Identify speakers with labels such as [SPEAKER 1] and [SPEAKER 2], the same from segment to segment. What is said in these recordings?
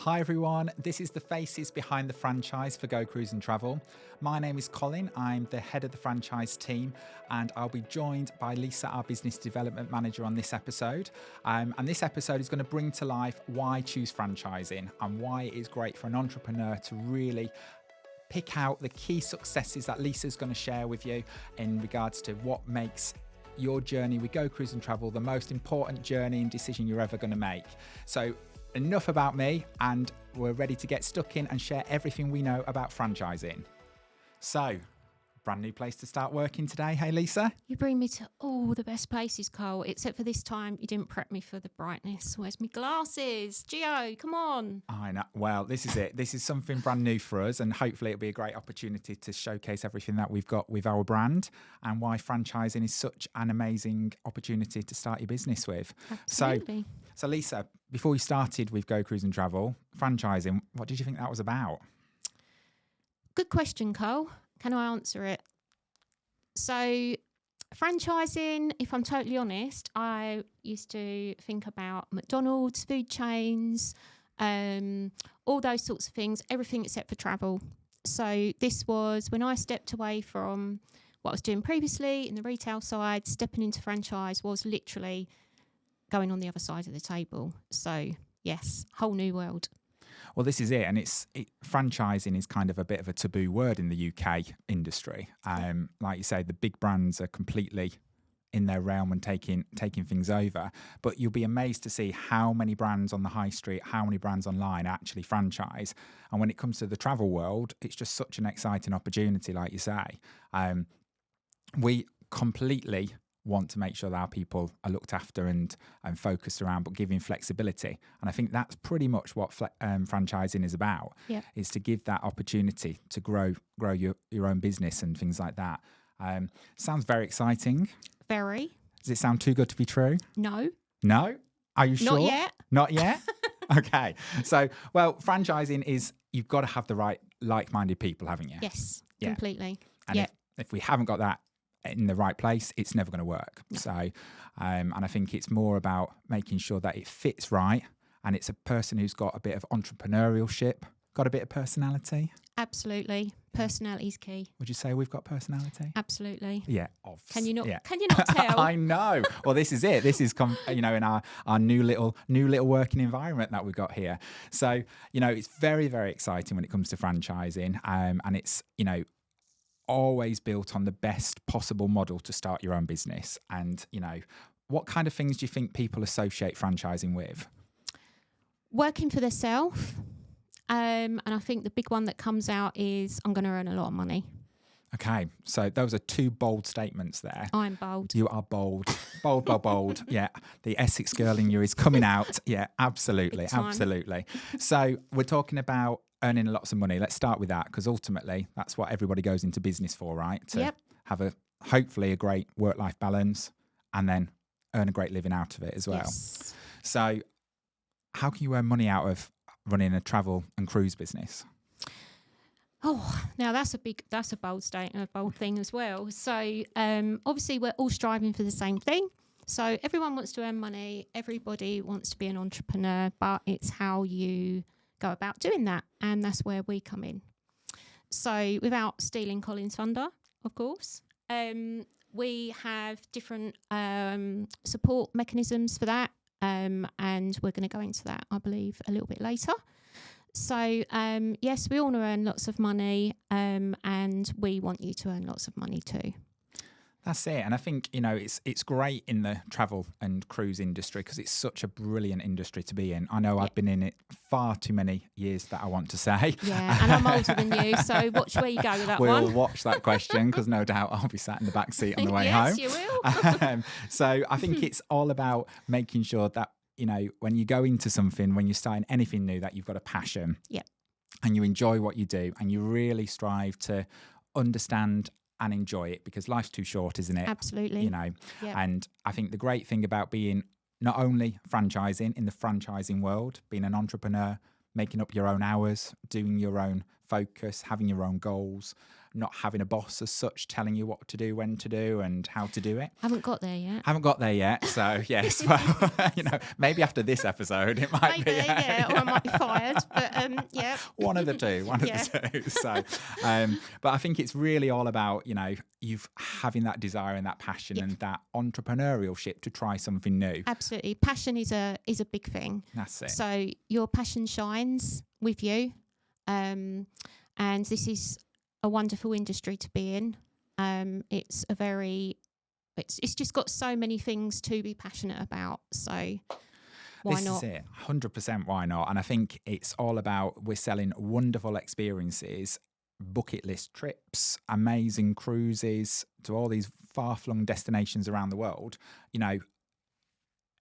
[SPEAKER 1] Hi everyone, this is the faces behind the franchise for Go Cruise and Travel. My name is Colin, I'm the head of the franchise team, and I'll be joined by Lisa, our business development manager, on this episode. And this episode is going to bring to life why choose franchising and why it is great for an entrepreneur to really pick out the key successes that Lisa's going to share with you in regards to what makes your journey with Go Cruise and Travel the most important journey and decision you're ever going to make. So enough about me, and we're ready to get stuck in and share everything we know about franchising. So, brand new place to start working today. Hey, Lisa.
[SPEAKER 2] You bring me to all the best places, Cole, except for this time you didn't prep me for the brightness. Where's my glasses? Gio, come on.
[SPEAKER 1] I know. Well, this is it. This is something brand new for us, and hopefully it'll be a great opportunity to showcase everything that we've got with our brand and why franchising is such an amazing opportunity to start your business with.
[SPEAKER 2] Absolutely.
[SPEAKER 1] So Lisa, before we started with Go Cruise and Travel, franchising, what did you think that was about?
[SPEAKER 2] Good question, Cole. Can I answer it? So, franchising, if I'm totally honest, I used to think about McDonald's, food chains, all those sorts of things, everything except for travel. So this was when I stepped away from what I was doing previously in the retail side. Stepping into franchise was literally going on the other side of the table. So yes, whole new world.
[SPEAKER 1] Well, this is it. And franchising is kind of a bit of a taboo word in the UK industry. Like you say, the big brands are completely in their realm and taking things over. But you'll be amazed to see how many brands on the high street, how many brands online actually franchise. And when it comes to the travel world, it's just such an exciting opportunity, like you say. We completely want to make sure that our people are looked after and focused around, but giving flexibility. And I think that's pretty much what franchising is about, is to give that opportunity to grow your own business and things like that. Sounds very exciting.
[SPEAKER 2] Very.
[SPEAKER 1] Does it sound too good to be true?
[SPEAKER 2] No.
[SPEAKER 1] No? Are you sure?
[SPEAKER 2] Not yet.
[SPEAKER 1] Not yet? Okay. So, well, franchising is, you've got to have the right like-minded people, haven't you?
[SPEAKER 2] Yes, completely.
[SPEAKER 1] And if we haven't got that in the right place, it's never going to work.
[SPEAKER 2] No.
[SPEAKER 1] So, and I think it's more about making sure that it fits right, and it's a person who's got a bit of entrepreneurship, got a bit of personality.
[SPEAKER 2] Absolutely. Personality is key.
[SPEAKER 1] Would you say we've got personality?
[SPEAKER 2] Absolutely.
[SPEAKER 1] Yeah.
[SPEAKER 2] Can you not?
[SPEAKER 1] Yeah.
[SPEAKER 2] Can you not tell?
[SPEAKER 1] I know. Well, this is it. This is in our new little working environment that we've got here. So it's very, very exciting when it comes to franchising, and it's always built on the best possible model to start your own business. And what kind of things do you think people associate franchising with?
[SPEAKER 2] Working for themselves. And I think the big one that comes out is I'm going to earn a lot of money.
[SPEAKER 1] Okay, so those are two bold statements there.
[SPEAKER 2] I'm bold.
[SPEAKER 1] You are bold. Bold. Yeah, the Essex girl in you is coming out. Yeah, absolutely. So we're talking about earning lots of money. Let's start with that, because ultimately that's what everybody goes into business for, right? To have hopefully a great work-life balance and then earn a great living out of it as well.
[SPEAKER 2] Yes.
[SPEAKER 1] So how can you earn money out of running a travel and cruise business?
[SPEAKER 2] Oh, now that's a bold statement, a bold thing as well. So obviously we're all striving for the same thing. So everyone wants to earn money. Everybody wants to be an entrepreneur, but it's how you go about doing that. And that's where we come in. So without stealing Colin's thunder, of course, we have different support mechanisms for that. And we're going to go into that, I believe, a little bit later. So, yes, we all want to earn lots of money, and we want you to earn lots of money too.
[SPEAKER 1] That's it. And I think, it's great in the travel and cruise industry because it's such a brilliant industry to be in. I know I've been in it far too many years that I want to say.
[SPEAKER 2] Yeah, and I'm older than you, so watch where you go with that one.
[SPEAKER 1] We'll watch that question because no doubt I'll be sat in the back seat on the way home.
[SPEAKER 2] Yes, you will.
[SPEAKER 1] So I think it's all about making sure that, when you go into something, when you're starting anything new, that you've got a passion.
[SPEAKER 2] Yeah.
[SPEAKER 1] And you enjoy what you do, and you really strive to understand and enjoy it, because life's too short, isn't it?
[SPEAKER 2] Absolutely.
[SPEAKER 1] And I think the great thing about being not only franchising in the franchising world, being an entrepreneur, making up your own hours, doing your own focus, having your own goals, not having a boss as such telling you what to do, when to do, and how to do it.
[SPEAKER 2] Haven't got there yet.
[SPEAKER 1] Haven't got there yet. So yes, well, maybe after this episode it might
[SPEAKER 2] Maybe,
[SPEAKER 1] be.
[SPEAKER 2] yeah, or I might be fired. But yeah,
[SPEAKER 1] one of the two. So, but I think it's really all about you've having that desire and that passion and that entrepreneurship to try something new.
[SPEAKER 2] Absolutely, passion is a big thing.
[SPEAKER 1] That's it.
[SPEAKER 2] So your passion shines with you, and this is a wonderful industry to be in. It's just got so many things to be passionate about. So why not?
[SPEAKER 1] This is it. 100% why not? And I think it's all about we're selling wonderful experiences, bucket list trips, amazing cruises to all these far-flung destinations around the world.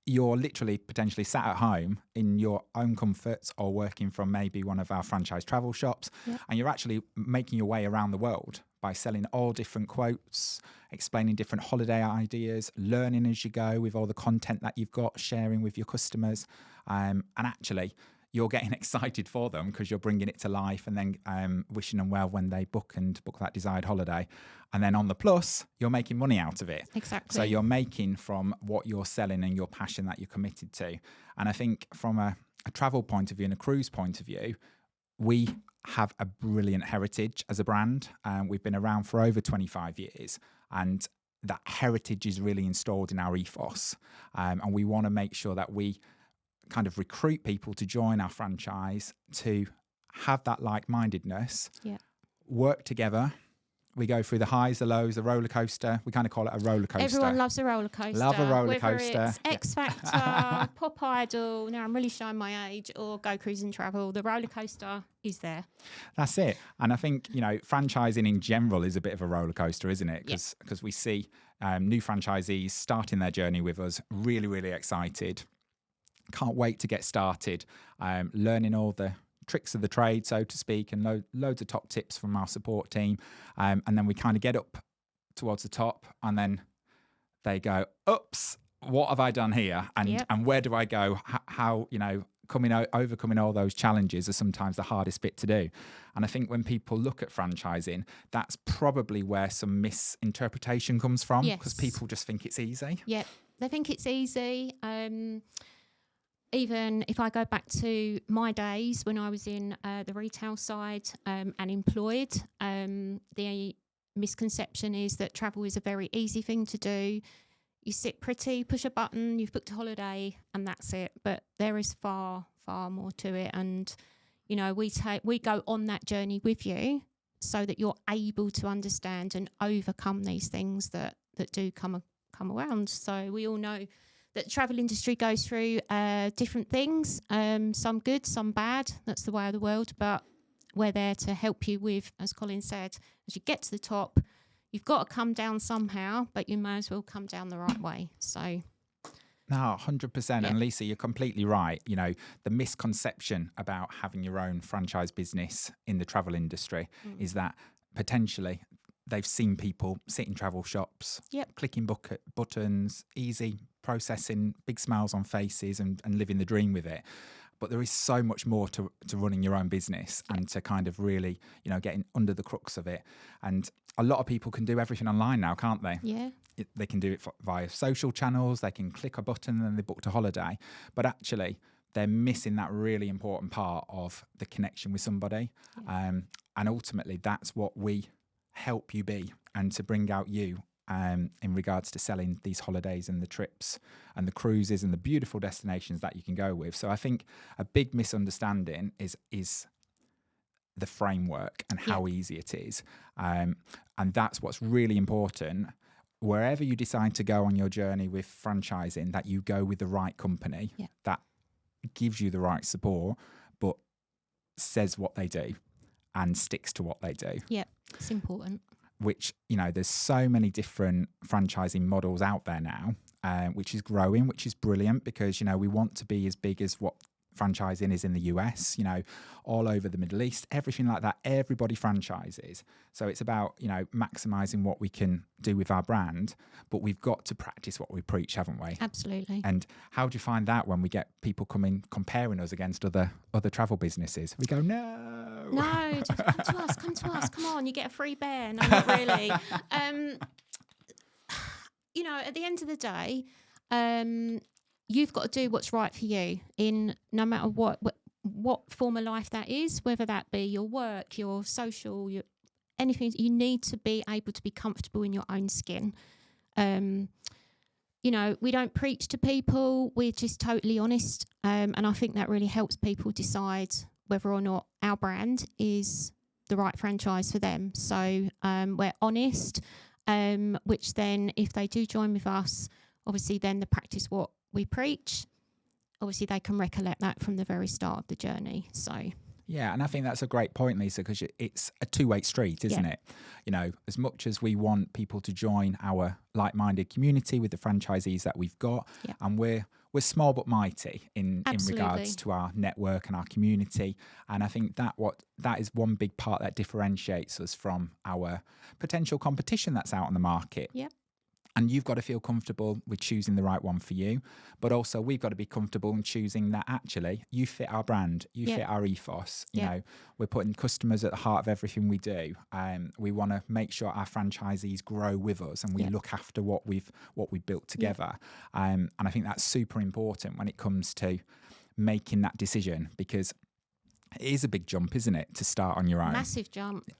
[SPEAKER 1] You're literally potentially sat at home in your own comforts or working from maybe one of our franchise travel shops, and you're actually making your way around the world by selling all different quotes, explaining different holiday ideas, learning as you go with all the content that you've got, sharing with your customers, and actually you're getting excited for them because you're bringing it to life and then wishing them well when they book that desired holiday. And then on the plus, you're making money out of it.
[SPEAKER 2] Exactly.
[SPEAKER 1] So you're making from what you're selling and your passion that you're committed to. And I think from a travel point of view and a cruise point of view, we have a brilliant heritage as a brand. We've been around for over 25 years, and that heritage is really installed in our ethos. And we want to make sure that we kind of recruit people to join our franchise to have that like-mindedness, work together. We go through the highs, the lows, the roller coaster. We kind of call it a roller coaster.
[SPEAKER 2] Everyone loves a roller coaster.
[SPEAKER 1] Love a roller
[SPEAKER 2] Whether
[SPEAKER 1] coaster.
[SPEAKER 2] It's X Factor, Pop Idol. Now I'm really showing my age, or Go Cruise and Travel. The roller coaster is there.
[SPEAKER 1] That's it. And I think franchising in general is a bit of a roller coaster, isn't it? Because we see new franchisees starting their journey with us, really, really excited. Can't wait to get started, learning all the tricks of the trade, so to speak, and loads of top tips from our support team. And then we kind of get up towards the top, and then they go, oops, what have I done here? And where do I go? How, overcoming all those challenges are sometimes the hardest bit to do. And I think when people look at franchising, that's probably where some misinterpretation comes from, because people just think it's easy.
[SPEAKER 2] Yeah, they think it's easy. Even if I go back to my days when I was in the retail side and employed, the misconception is that travel is a very easy thing to do. You sit pretty, push a button, you've booked a holiday, and that's it. But there is far, far more to it. And, we go on that journey with you so that you're able to understand and overcome these things that do come around. So we all know that the travel industry goes through different things, some good, some bad. That's the way of the world. But we're there to help you with, as Colin said, as you get to the top, you've got to come down somehow, but you may as well come down the right way. So,
[SPEAKER 1] no, 100%. And Lisa, you're completely right. The misconception about having your own franchise business in the travel industry is that potentially they've seen people sit in travel shops, clicking buttons, easy processing, big smiles on faces and living the dream with it. But there is so much more to running your own business and to kind of really, getting under the crux of it. And a lot of people can do everything online now, can't they?
[SPEAKER 2] Yeah.
[SPEAKER 1] They can do it via social channels. They can click a button and they booked a holiday. But actually, they're missing that really important part of the connection with somebody. Yeah. And ultimately, that's what we help you be, and to bring out you in regards to selling these holidays and the trips and the cruises and the beautiful destinations that you can go with. So I think a big misunderstanding is the framework and how easy it is. And that's what's really important. Wherever you decide to go on your journey with franchising, that you go with the right company that gives you the right support, but says what they do and sticks to what they do.
[SPEAKER 2] Yeah, it's important.
[SPEAKER 1] Which, there's so many different franchising models out there now, which is growing, which is brilliant, because, we want to be as big as what franchising is in the US, all over the Middle East, everything like that. Everybody franchises. So it's about, maximizing what we can do with our brand, but we've got to practice what we preach, haven't we?
[SPEAKER 2] Absolutely.
[SPEAKER 1] And how do you find that when we get people coming comparing us against other travel businesses? We go,
[SPEAKER 2] no, just come to us, come on, you get a free bear. No, not really. At the end of the day, you've got to do what's right for you in no matter what form of life that is, whether that be your work, your social, anything. You need to be able to be comfortable in your own skin. We don't preach to people. We're just totally honest. And I think that really helps people decide whether or not our brand is the right franchise for them. So we're honest, which then if they do join with us, obviously then they practice what we preach. Obviously they can recollect that from the very start of the journey. So
[SPEAKER 1] yeah, and I think that's a great point, Lisa, because it's a two-way street, isn't it? As much as we want people to join our like-minded community with the franchisees that we've got, and we're small but mighty in regards to our network and our community. And I think that is one big part that differentiates us from our potential competition that's out on the market.
[SPEAKER 2] Yep.
[SPEAKER 1] And you've got to feel comfortable with choosing the right one for you. But also we've got to be comfortable in choosing that actually you fit our brand, you fit our ethos. We're putting customers at the heart of everything we do. We want to make sure our franchisees grow with us and we look after what we've built together. And I think that's super important when it comes to making that decision, because it is a big jump, isn't it, to start on your own?
[SPEAKER 2] Massive jump.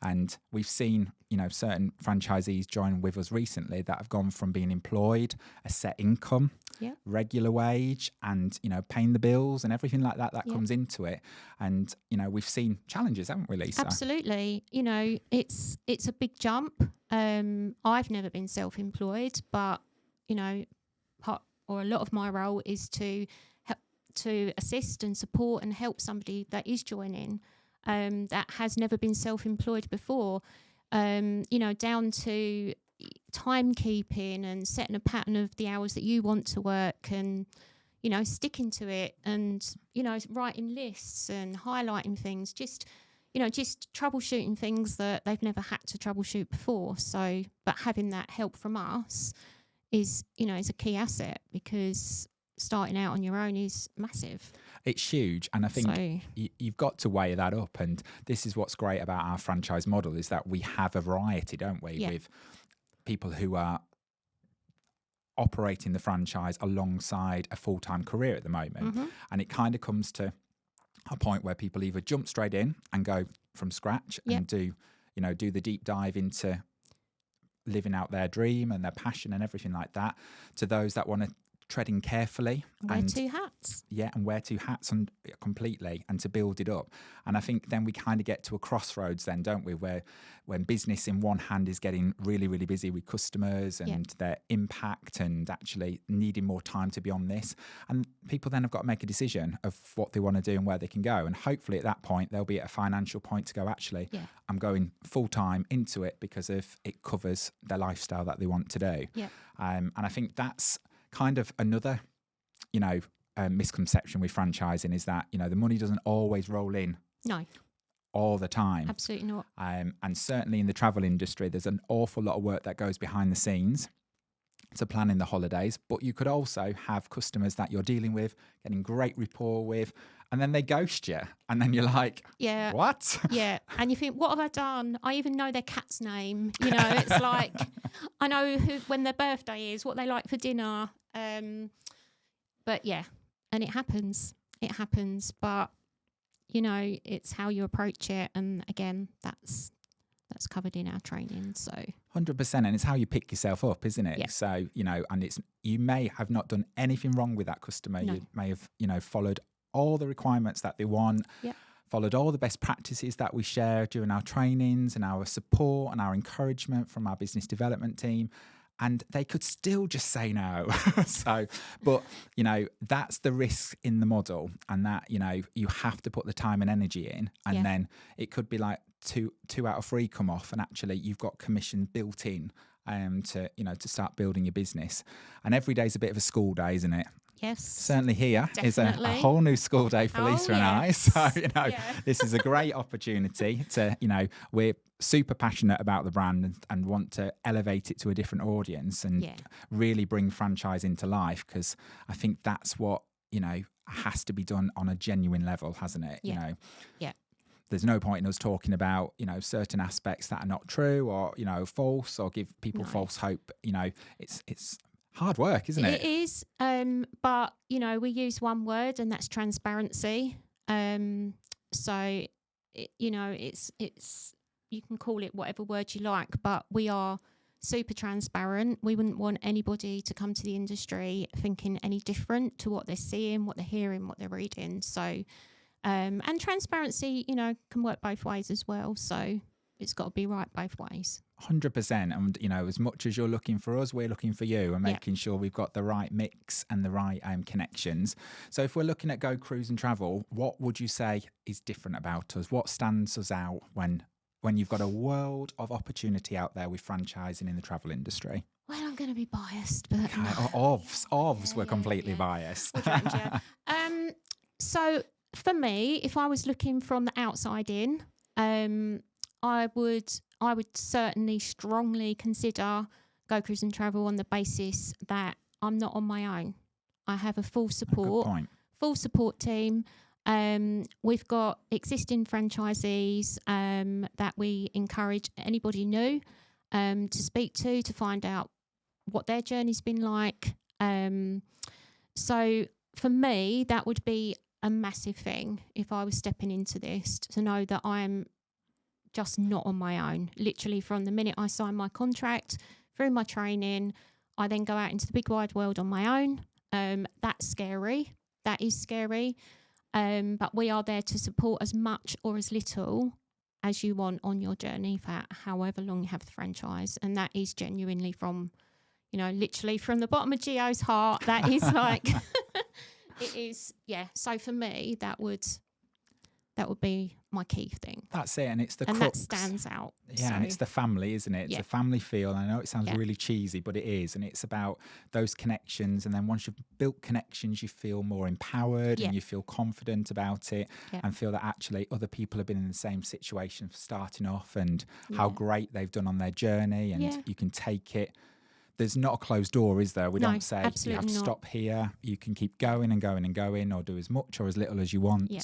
[SPEAKER 2] And
[SPEAKER 1] we've seen, certain franchisees join with us recently that have gone from being employed, a set income, regular wage, and, paying the bills and everything like that comes into it. And, we've seen challenges, haven't we, Lisa?
[SPEAKER 2] Absolutely. It's a big jump. I've never been self-employed, but, a lot of my role is to assist and support and help somebody that is joining that has never been self-employed before, down to timekeeping and setting a pattern of the hours that you want to work and, sticking to it and, writing lists and highlighting things, just troubleshooting things that they've never had to troubleshoot before. So, but having that help from us is a key asset, because starting out on your own is massive.
[SPEAKER 1] It's huge. And I think you've got to weigh that up. And this is what's great about our franchise model, is that we have a variety, don't we, with people who are operating the franchise alongside a full-time career at the moment. Mm-hmm. And it kind of comes to a point where people either jump straight in and go from scratch and do the deep dive into living out their dream and their passion and everything like that, to those that want to treading carefully
[SPEAKER 2] and wear two hats.
[SPEAKER 1] And wear two hats completely, and to build it up. And I think then we kind of get to a crossroads then, don't we, where when business in one hand is getting really, really busy with customers and their impact and actually needing more time to be on this, and people then have got to make a decision of what they want to do and where they can go. And hopefully at that point they'll be at a financial point to go, actually, I'm going full time into it because of it covers their lifestyle that they want to do. And I think that's kind of another, misconception with franchising, is that, the money doesn't always roll in.
[SPEAKER 2] No.
[SPEAKER 1] All the time.
[SPEAKER 2] Absolutely not.
[SPEAKER 1] And certainly in the travel industry, there's an awful lot of work that goes behind the scenes to planning the holidays. But you could also have customers that you're dealing with, getting great rapport with, and then they ghost you. And then you're like, what?
[SPEAKER 2] Yeah. And you think, what have I done? I even know their cat's name. It's like, I know when their birthday is, what they like for dinner. But and it happens. But, it's how you approach it. And again, that's covered in our training. So
[SPEAKER 1] 100%. And it's how you pick yourself up, isn't it?
[SPEAKER 2] Yeah.
[SPEAKER 1] So, and you may have not done anything wrong with that customer. No. You may have, followed all the requirements that they want, followed all the best practices that we share during our trainings and our support and our encouragement from our business development team. And they could still just say no. But that's the risk in the model, and that, you have to put the time and energy in. And then it could be like two out of three come off, and actually you've got commission built in to start building your business. And every day's a bit of a school day, isn't it?
[SPEAKER 2] Yes.
[SPEAKER 1] Certainly here is a
[SPEAKER 2] Definitely.
[SPEAKER 1] whole new school day for
[SPEAKER 2] Oh,
[SPEAKER 1] Lisa and I.
[SPEAKER 2] yes.
[SPEAKER 1] So,
[SPEAKER 2] Yeah.
[SPEAKER 1] this is a great opportunity to, we're super passionate about the brand and want to elevate it to a different audience and
[SPEAKER 2] Yeah.
[SPEAKER 1] really bring franchise into life, because I think that's what, has to be done on a genuine level, hasn't it?
[SPEAKER 2] Yeah. Yeah.
[SPEAKER 1] There's no point in us talking about, certain aspects that are not true or, false, or give people
[SPEAKER 2] No.
[SPEAKER 1] false hope. It's hard work, isn't it?
[SPEAKER 2] It is. But, we use one word, and that's transparency. So, it's you can call it whatever word you like, but we are super transparent. We wouldn't want anybody to come to the industry thinking any different to what they're seeing, what they're hearing, what they're reading. So, and transparency, can work both ways as well. So it's got to be right both ways.
[SPEAKER 1] 100%. And, as much as you're looking for us, we're looking for you and
[SPEAKER 2] Yeah.
[SPEAKER 1] making sure we've got the right mix and the right connections. So if we're looking at Go Cruise and Travel, what would you say is different about us? What stands us out when you've got a world of opportunity out there with franchising in the travel industry?
[SPEAKER 2] Well, I'm going to be biased, but
[SPEAKER 1] Okay.
[SPEAKER 2] no.
[SPEAKER 1] We're completely
[SPEAKER 2] yeah.
[SPEAKER 1] biased.
[SPEAKER 2] All right, yeah. So for me, if I was looking from the outside in, I would certainly strongly consider Go Cruise and Travel on the basis that I'm not on my own. I have a full
[SPEAKER 1] Good
[SPEAKER 2] support team. We've got existing franchisees that we encourage anybody new to speak to find out what their journey's been like. So for me, that would be a massive thing if I was stepping into this, to know that I'm just not on my own. Literally from the minute I sign my contract, through my training, I then go out into the big wide world on my own. That's scary. That is scary. But we are there to support as much or as little as you want on your journey for however long you have the franchise. And that is genuinely from, literally from the bottom of Gio's heart. That is like, it is, yeah. So for me, that would be my key thing.
[SPEAKER 1] That's it. And it's the
[SPEAKER 2] and
[SPEAKER 1] crux.
[SPEAKER 2] that stands out.
[SPEAKER 1] Yeah,
[SPEAKER 2] so.
[SPEAKER 1] And it's the family, isn't it? It's
[SPEAKER 2] Yeah.
[SPEAKER 1] a family feel. I know it sounds
[SPEAKER 2] Yeah.
[SPEAKER 1] really cheesy, but it is. And it's about those connections. And then once you've built connections, you feel more empowered
[SPEAKER 2] Yeah.
[SPEAKER 1] and you feel confident about it
[SPEAKER 2] Yeah.
[SPEAKER 1] and feel that actually other people have been in the same situation for starting off and how
[SPEAKER 2] Yeah.
[SPEAKER 1] great they've done on their journey. And
[SPEAKER 2] Yeah.
[SPEAKER 1] you can take it. There's not a closed door, is there? We
[SPEAKER 2] No,
[SPEAKER 1] don't say you have to
[SPEAKER 2] absolutely not.
[SPEAKER 1] stop here. You can keep going and going and going, or do as much or as little as you want
[SPEAKER 2] Yeah.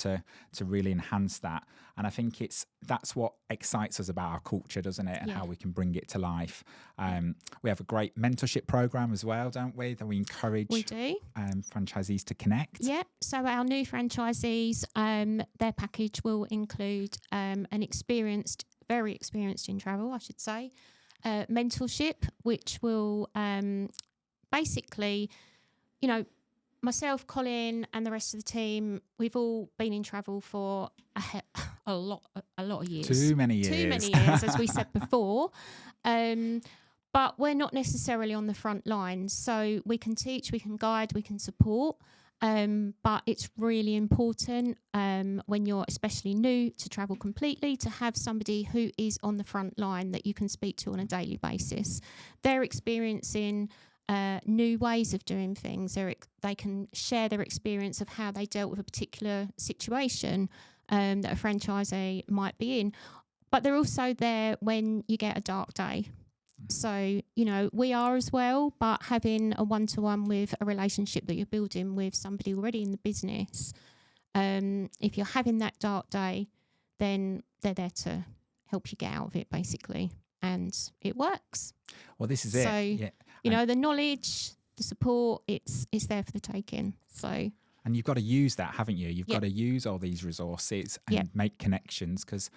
[SPEAKER 1] to really enhance that. And I think that's what excites us about our culture, doesn't it? And
[SPEAKER 2] Yeah.
[SPEAKER 1] how we can bring it to life. We have a great mentorship program as well, don't we? That we encourage
[SPEAKER 2] We do.
[SPEAKER 1] franchisees to connect.
[SPEAKER 2] Yeah. So our new franchisees, their package will include an very experienced in travel, I should say, mentorship, which will basically, myself, Colin, and the rest of the team, we've all been in travel for a lot of years.
[SPEAKER 1] Too many years,
[SPEAKER 2] as we said before. But we're not necessarily on the front lines. So we can teach, we can guide, we can support. But it's really important when you're especially new to travel completely to have somebody who is on the front line that you can speak to on a daily basis. They're experiencing new ways of doing things. They can share their experience of how they dealt with a particular situation that a franchisee might be in. But they're also there when you get a dark day. So, we are as well, but having a one-to-one with a relationship that you're building with somebody already in the business, if you're having that dark day, then they're there to help you get out of it, basically. And it works.
[SPEAKER 1] Well, this is
[SPEAKER 2] so,
[SPEAKER 1] it. Yeah.
[SPEAKER 2] The knowledge, the support, it's there for the taking. So.
[SPEAKER 1] And you've got to use that, haven't you? You've
[SPEAKER 2] Yep.
[SPEAKER 1] got to use all these resources and
[SPEAKER 2] Yep.
[SPEAKER 1] make connections, because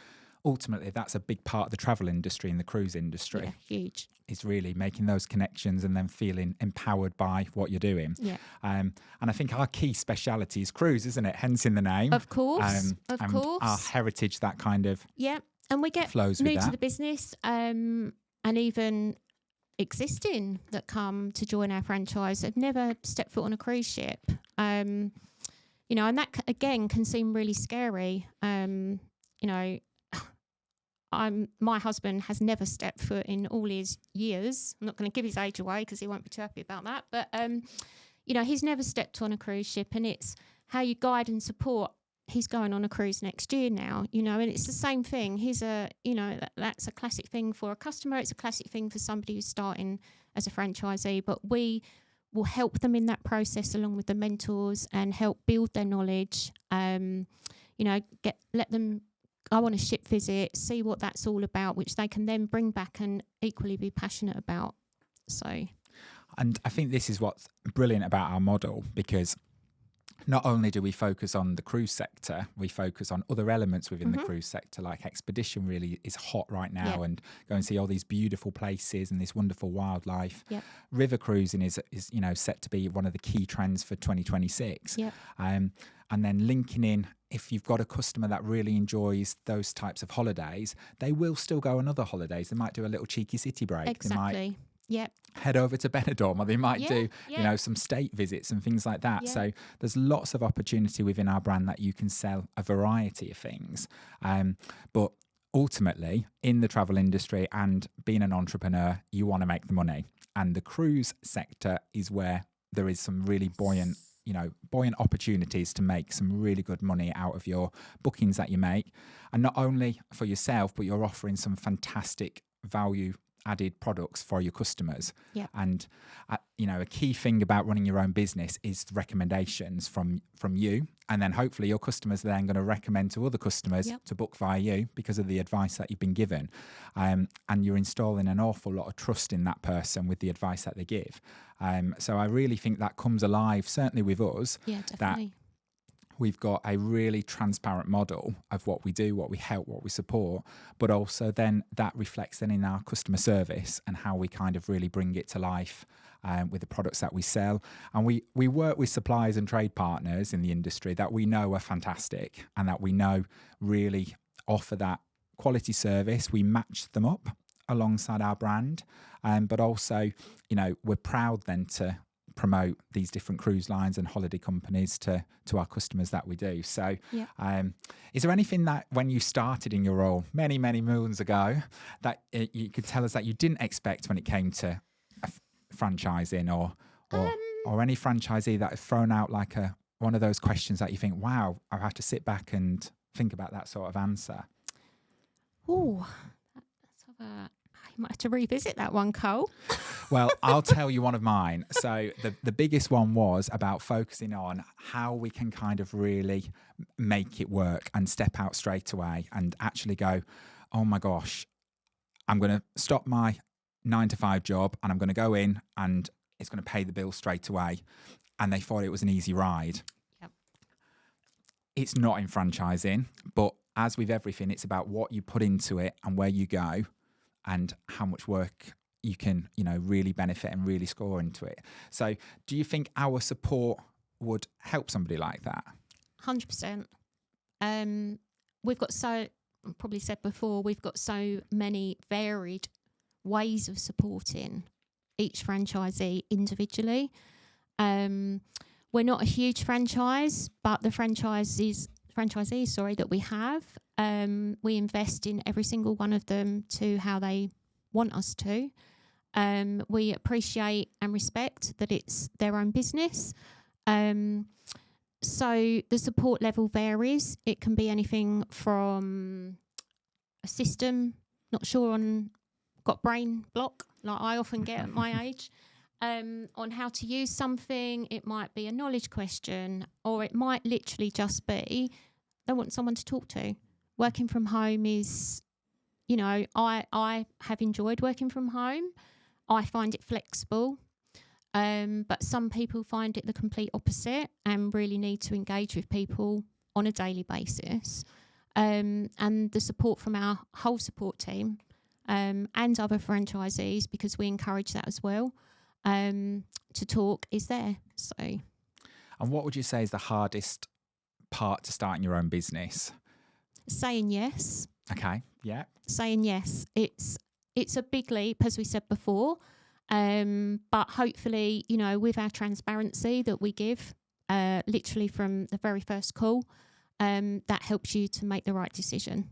[SPEAKER 1] ultimately that's a big part of the travel industry and the cruise industry.
[SPEAKER 2] Yeah, huge.
[SPEAKER 1] Is really making those connections and then feeling empowered by what you're doing.
[SPEAKER 2] Yeah.
[SPEAKER 1] And I think our key speciality is cruise, isn't it? Hence in the name.
[SPEAKER 2] Of course.
[SPEAKER 1] and our heritage, that kind of
[SPEAKER 2] Yeah. And we get
[SPEAKER 1] flows with
[SPEAKER 2] new to
[SPEAKER 1] that.
[SPEAKER 2] the business and even existing that come to join our franchise have never stepped foot on a cruise ship. And that again can seem really scary. My husband has never stepped foot in all his years. I'm not going to give his age away because he won't be too happy about that. But he's never stepped on a cruise ship, and it's how you guide and support. He's going on a cruise next year now, and it's the same thing. That's a classic thing for a customer. It's a classic thing for somebody who's starting as a franchisee, but we will help them in that process along with the mentors and help build their knowledge. Let them go on a ship visit, see what that's all about, which they can then bring back and equally be passionate about. So,
[SPEAKER 1] and I think this is what's brilliant about our model, because not only do we focus on the cruise sector, we focus on other elements within the cruise sector, like expedition really is hot right now, and go and see all these beautiful places and this wonderful wildlife.
[SPEAKER 2] Yep.
[SPEAKER 1] River cruising is set to be one of the key trends for 2026.
[SPEAKER 2] Yep.
[SPEAKER 1] And then linking in, if you've got a customer that really enjoys those types of holidays, they will still go on other holidays. They might do a little cheeky city break.
[SPEAKER 2] Exactly.
[SPEAKER 1] They might head over to Benidorm, or they might do some state visits and things like that. So there's lots of opportunity within our brand that you can sell a variety of things. But ultimately, in the travel industry and being an entrepreneur, you want to make the money. And the cruise sector is where there is some really buoyant opportunities to make some really good money out of your bookings that you make. And not only for yourself, but you're offering some fantastic value added products for your customers. And a key thing about running your own business is recommendations from you, and then hopefully your customers are then going to recommend to other customers to book via you because of the advice that you've been given. And you're installing an awful lot of trust in that person with the advice that they give. So I really think that comes alive, certainly with us.
[SPEAKER 2] Definitely.
[SPEAKER 1] That we've got a really transparent model of what we do, what we help, what we support, but also then that reflects then in our customer service and how we kind of really bring it to life with the products that we sell. And we work with suppliers and trade partners in the industry that we know are fantastic and that we know really offer that quality service. We match them up alongside our brand, but also, we're proud then to promote these different cruise lines and holiday companies to our customers that we do. So is there anything that when you started in your role many moons ago that you could tell us that you didn't expect when it came to franchising, or any franchisee that has thrown out like one of those questions that you think, wow, I have to sit back and think about that sort of answer?
[SPEAKER 2] You might have to revisit that one, Cole.
[SPEAKER 1] Well, I'll tell you one of mine. So the biggest one was about focusing on how we can kind of really make it work and step out straight away and actually go, oh my gosh, I'm going to stop my 9-to-5 job and I'm going to go in and it's going to pay the bill straight away. And they thought it was an easy ride.
[SPEAKER 2] Yep.
[SPEAKER 1] It's not in franchising, but as with everything, it's about what you put into it and where you go and how much work you can, really benefit and really score into it. So do you think our support would help somebody like that?
[SPEAKER 2] 100%. We've got I probably said before, we've got so many varied ways of supporting each franchisee individually. We're not a huge franchise, but the franchisees that we have, we invest in every single one of them to how they want us to. We appreciate and respect that it's their own business. So the support level varies. It can be anything from a system, not sure on, got brain block, like I often get at my age, on how to use something. It might be a knowledge question, or it might literally just be they want someone to talk to. Working from home is, I have enjoyed working from home. I find it flexible, but some people find it the complete opposite and really need to engage with people on a daily basis. And the support from our whole support team and other franchisees, because we encourage that as well, to talk is there. So,
[SPEAKER 1] and what would you say is the hardest part to starting your own business?
[SPEAKER 2] Saying yes.
[SPEAKER 1] Okay. Yeah.
[SPEAKER 2] Saying yes. It's a big leap, as we said before, but hopefully, with our transparency that we give, literally from the very first call, that helps you to make the right decision.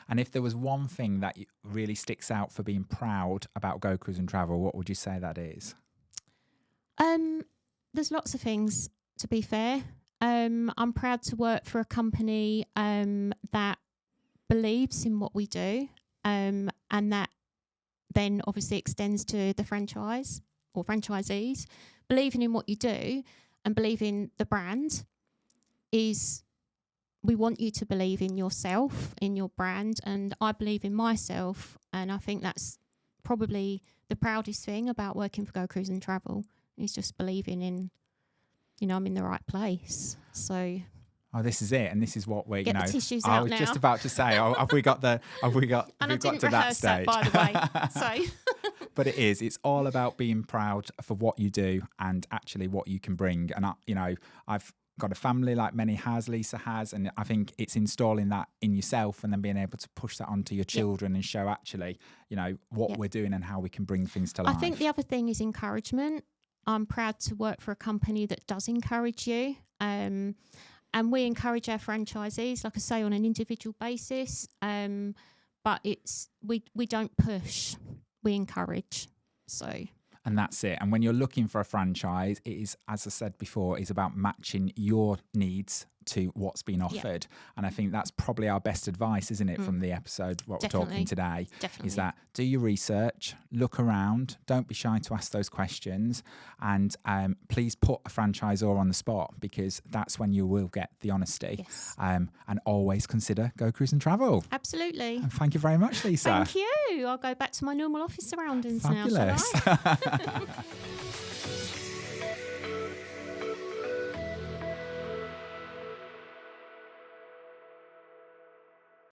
[SPEAKER 1] And if there was one thing that really sticks out for being proud about Go Cruise and Travel, what would you say that is?
[SPEAKER 2] there's lots of things, to be fair. I'm proud to work for a company that believes in what we do, and that then obviously extends to the franchise or franchisees. Believing in what you do and believing the brand is, we want you to believe in yourself, in your brand, and I believe in myself, and I think that's probably the proudest thing about working for Go Cruise and Travel, is just believing in, I'm in the right place. So
[SPEAKER 1] this is it, and this is what we're.
[SPEAKER 2] Get the tissues
[SPEAKER 1] I
[SPEAKER 2] out
[SPEAKER 1] was
[SPEAKER 2] now.
[SPEAKER 1] just about to say, have we got to that stage?
[SPEAKER 2] By the way. So,
[SPEAKER 1] but it's all about being proud for what you do and actually what you can bring. And I've got a family like Lisa has, and I think it's installing that in yourself and then being able to push that onto your children and show actually, what we're doing and how we can bring things to life.
[SPEAKER 2] I think the other thing is encouragement. I'm proud to work for a company that does encourage you. And we encourage our franchisees, like I say, on an individual basis. But we don't push, we encourage. So.
[SPEAKER 1] And that's it. And when you're looking for a franchise, it is, as I said before, is about matching your needs to what's been offered. And I think that's probably our best advice, isn't it, from the episode, what we're talking today, is that do your research, look around, don't be shy to ask those questions, and please put a franchisor on the spot, because that's when you will get the honesty.
[SPEAKER 2] Yes.
[SPEAKER 1] And always consider Go Cruise and Travel.
[SPEAKER 2] Absolutely.
[SPEAKER 1] And thank you very much, Lisa.
[SPEAKER 2] Thank you. I'll go back to my normal office surroundings
[SPEAKER 1] Fabulous.
[SPEAKER 2] now, shall I?